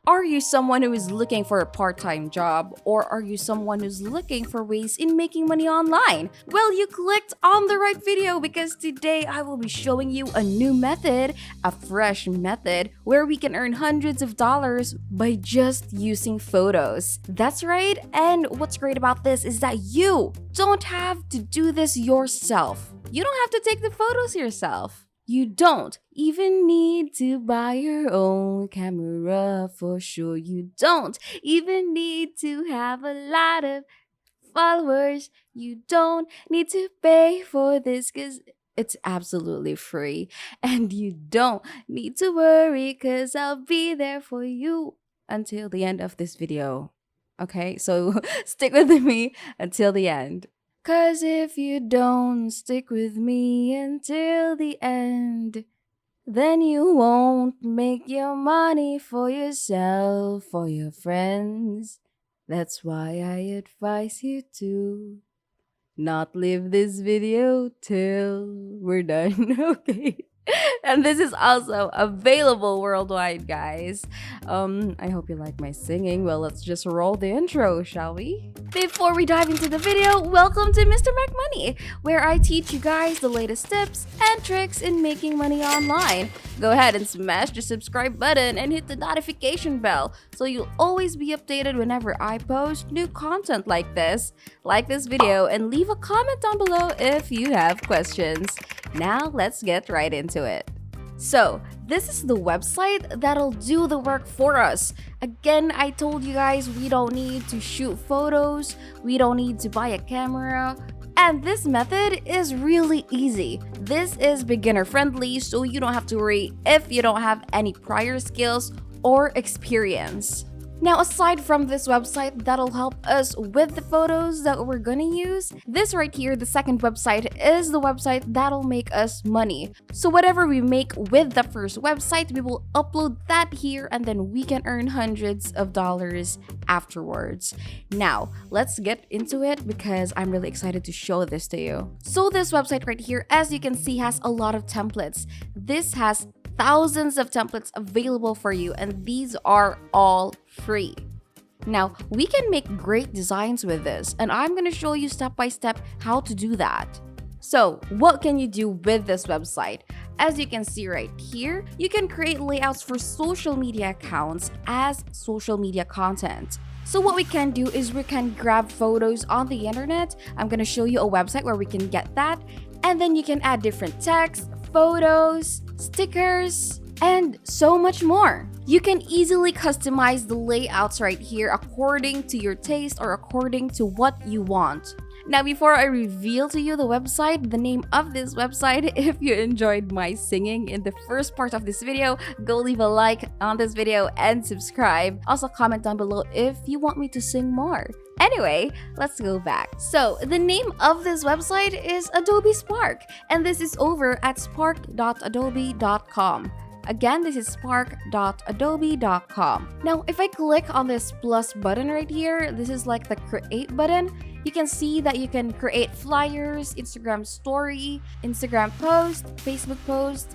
Are you someone who is looking for a part-time job, or are you someone who's looking for ways in making money online? Well, you clicked on the right video because today I will be showing you a new method, a fresh method where we can earn hundreds of dollars by just using photos. That's right, and what's great about this is that you don't have to do this yourself. You don't have to take the photos yourself. You don't even need to buy your own camera for sure. You don't even need to have a lot of followers. You don't need to pay for this because it's absolutely free. And you don't need to worry because I'll be there for you until the end of this video. Okay, so stick with me until the end. Cause if you don't stick with me until the end, then you won't make your money for yourself or your friends. That's why I advise you to not leave this video till we're done, okay? And this is also available worldwide, guys. I hope you like my singing. Well, let's just roll the intro, shall we? Before we dive into the video, welcome to Mr. Mac Money, where I teach you guys the latest tips and tricks in making money online. Go ahead and smash the subscribe button and hit the notification bell so you'll always be updated whenever I post new content like this. Like this video and leave a comment down below if you have questions. Now let's get right into it. So, this is the website that'll do the work for us. Again, I told you guys we don't need to shoot photos, we don't need to buy a camera, and this method is really easy. This is beginner friendly, so you don't have to worry if you don't have any prior skills or experience. Now, aside from this website that'll help us with the photos that we're gonna use, this right here, the second website, is the website that'll make us money. So whatever we make with the first website, we will upload that here and then we can earn hundreds of dollars afterwards. Now, let's get into it because I'm really excited to show this to you. So this website right here, as you can see, has a lot of templates. This has thousands of templates available for you, and these are all free. Now, we can make great designs with this, and I'm going to show you step by step how to do that. So, what can you do with this website? As you can see right here, you can create layouts for social media accounts as social media content. So what we can do is we can grab photos on the internet. I'm going to show you a website where we can get that, and then you can add different text, photos, stickers, and so much more. You can easily customize the layouts right here according to your taste or according to what you want. Now, before I reveal to you the website, the name of this website, if you enjoyed my singing in the first part of this video, go leave a like on this video and subscribe. Also, comment down below if you want me to sing more. Anyway, let's go back. So, the name of this website is Adobe Spark, and this is over at spark.adobe.com. Again, this is spark.adobe.com. Now, if I click on this plus button right here, this is like the create button. You can see that you can create flyers, Instagram story, Instagram post, Facebook post.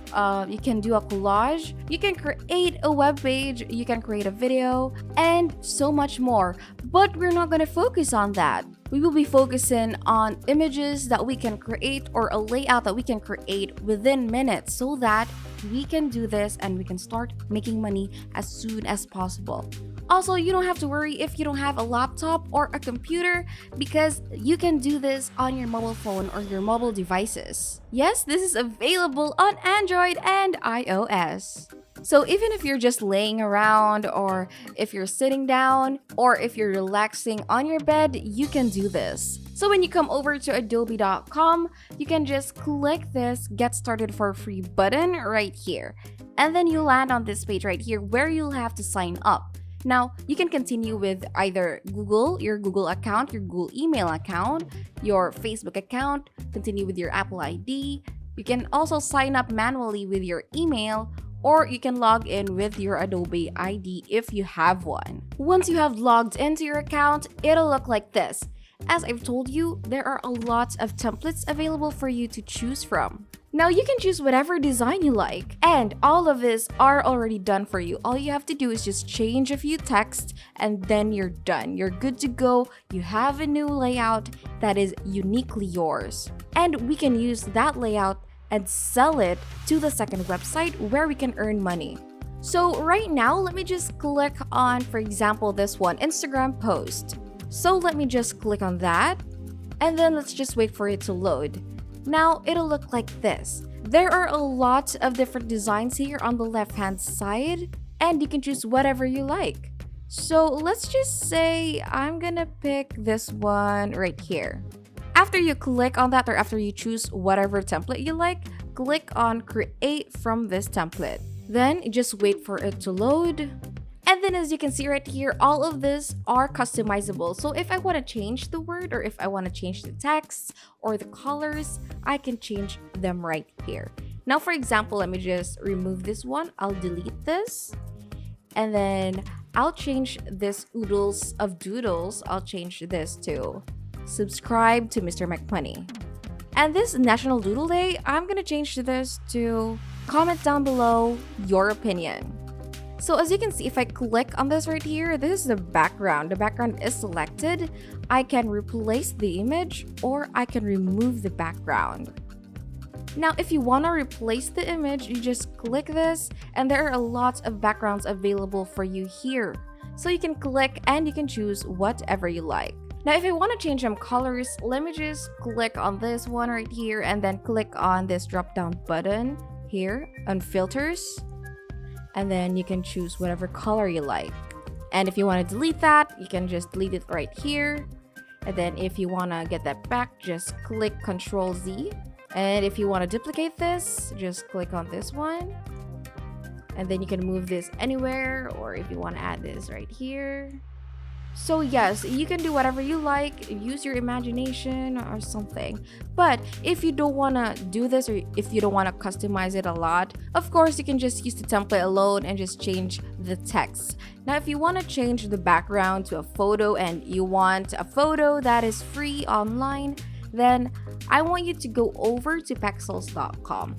You can do a collage. You can create a web page. You can create a video and so much more. But we're not going to focus on that. We will be focusing on images that we can create or a layout that we can create within minutes so that we can do this and we can start making money as soon as possible. Also, you don't have to worry if you don't have a laptop or a computer because you can do this on your mobile phone or your mobile devices. Yes, this is available on Android and iOS. So even if you're just laying around or if you're sitting down or if you're relaxing on your bed, you can do this. So when you come over to adobe.com, you can just click this get started for free button right here. And then you land on this page right here where you'll have to sign up. Now, you can continue with either Google, your Google account, your Google email account, your Facebook account, continue with your Apple ID. You can also sign up manually with your email, or you can log in with your Adobe ID if you have one. Once you have logged into your account, it'll look like this. As I've told you, there are a lot of templates available for you to choose from. Now you can choose whatever design you like, and all of this are already done for you. All you have to do is just change a few text and then you're done. You're good to go. You have a new layout that is uniquely yours. And we can use that layout and sell it to the second website where we can earn money. So right now, let me just click on, for example, this one, Instagram post. So let me just click on that, and then let's just wait for it to load. Now it'll look like this. There are a lot of different designs here on the left-hand side, and you can choose whatever you like. So let's just say I'm gonna pick this one right here. After you click on that, or after you choose whatever template you like, click on create from this template. Then just wait for it to load. And then as you can see right here, all of this are customizable. So if I want to change the word, or if I want to change the text or the colors, I can change them right here. Now, for example, let me just remove this one. I'll delete this. And then I'll change this oodles of doodles. I'll change this to subscribe to Mr. McMoney. And this National Doodle Day, I'm going to change this to comment down below your opinion. So as you can see, if I click on this right here, this is the background. The background is selected. I can replace the image or I can remove the background. Now, if you want to replace the image, you just click this and there are a lot of backgrounds available for you here. So you can click and you can choose whatever you like. Now, if I want to change some colors, let me just click on this one right here and then click on this drop down button here on filters. And then you can choose whatever color you like. And if you want to delete that, you can just delete it right here. And then if you want to get that back, just click Ctrl Z. And if you want to duplicate this, just click on this one. And then you can move this anywhere, or if you want to add this right here. So yes, you can do whatever you like, use your imagination or something. But if you don't want to do this, or if you don't want to customize it a lot, of course you can just use the template alone and just change the text. Now if you want to change the background to a photo and you want a photo that is free online, then I want you to go over to Pexels.com.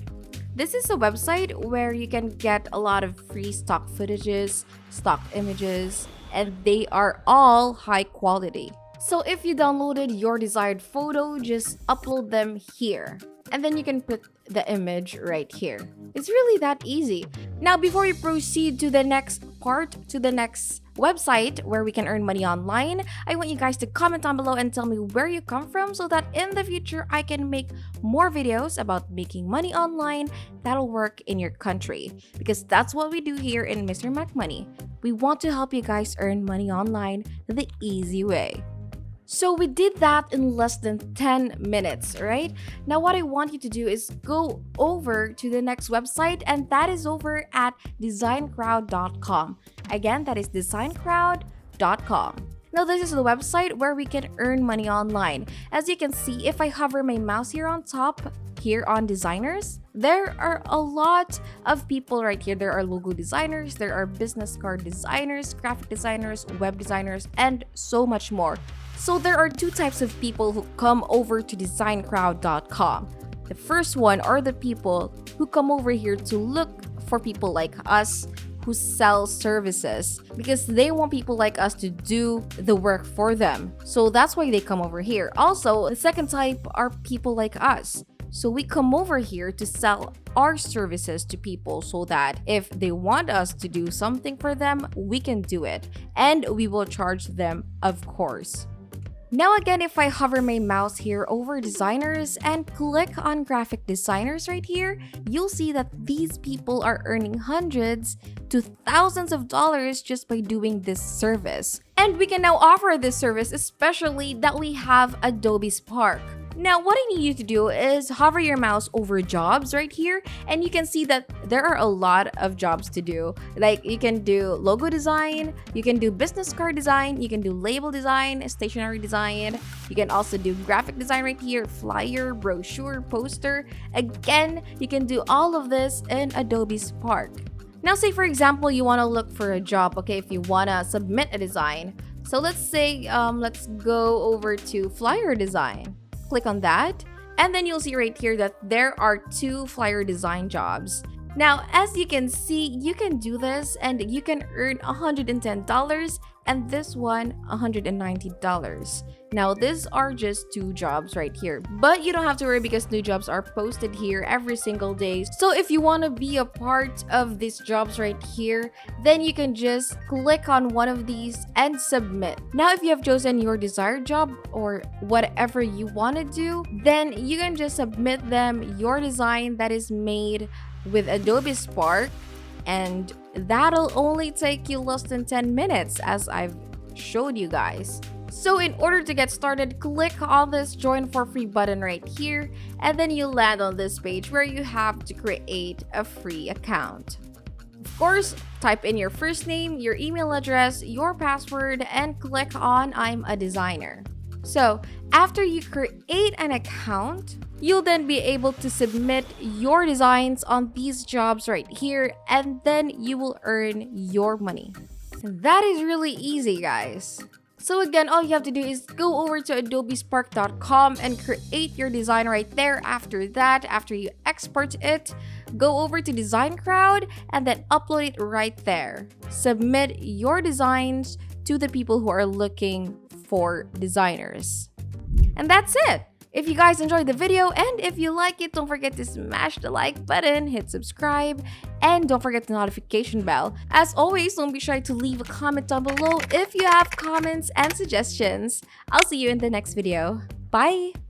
This is a website where you can get a lot of free stock footages, stock images, and they are all high quality. So if you downloaded your desired photo, just upload them here. And then you can put the image right here. It's really that easy. Now, before we proceed to the next part, to the next website where we can earn money online, I want you guys to comment down below and tell me where you come from so that in the future I can make more videos about making money online that'll work in your country. Because that's what we do here in Mr. McMoney. We want to help you guys earn money online the easy way. So we did that in less than 10 minutes, right? Now what I want you to do is go over to the next website, and that is over at designcrowd.com. Again, that is designcrowd.com. Now this is the website where we can earn money online. As you can see, if I hover my mouse here on top, here on designers, there are a lot of people right here. There are logo designers, there are business card designers, graphic designers, web designers, and so much more. So there are two types of people who come over to designcrowd.com. The first one are the people who come over here to look for people like us who sell services, because they want people like us to do the work for them. So that's why they come over here. Also, the second type are people like us. So we come over here to sell our services to people so that if they want us to do something for them, we can do it. And we will charge them, of course. Now again, if I hover my mouse here over designers and click on graphic designers right here, you'll see that these people are earning hundreds to thousands of dollars just by doing this service. And we can now offer this service, especially that we have Adobe Spark. Now, what I need you to do is hover your mouse over jobs right here, and you can see that there are a lot of jobs to do. Like, you can do logo design, you can do business card design, you can do label design, stationery design, you can also do graphic design right here, flyer, brochure, poster. Again, you can do all of this in Adobe Spark. Now, say for example, you want to look for a job, okay, if you want to submit a design. So let's say, let's go over to flyer design. Click on that, And then you'll see right here that there are 2 flyer design jobs. Now, as you can see, you can do this and you can earn $110 and this one $190. Now, these are just 2 jobs right here, but you don't have to worry because new jobs are posted here every single day. So if you want to be a part of these jobs right here, then you can just click on one of these and submit. Now, if you have chosen your desired job or whatever you want to do, then you can just submit them your design that is made with Adobe Spark, and that'll only take you less than 10 minutes as I've showed you guys. So in order to get started, click on this join for free button right here, and then you land on this page where you have to create a free account. Of course, type in your first name, your email address, your password, and click on I'm a designer. So after you create an account, you'll then be able to submit your designs on these jobs right here, and then you will earn your money. That is really easy, guys. So again, all you have to do is go over to adobespark.com and create your design right there. After that, after you export it, go over to Design Crowd and then upload it right there. Submit your designs to the people who are looking for designers. And that's it. If you guys enjoyed the video and if you like it, don't forget to smash the like button, hit subscribe, and don't forget the notification bell. As always, don't be shy to leave a comment down below if you have comments and suggestions. I'll see you in the next video. Bye!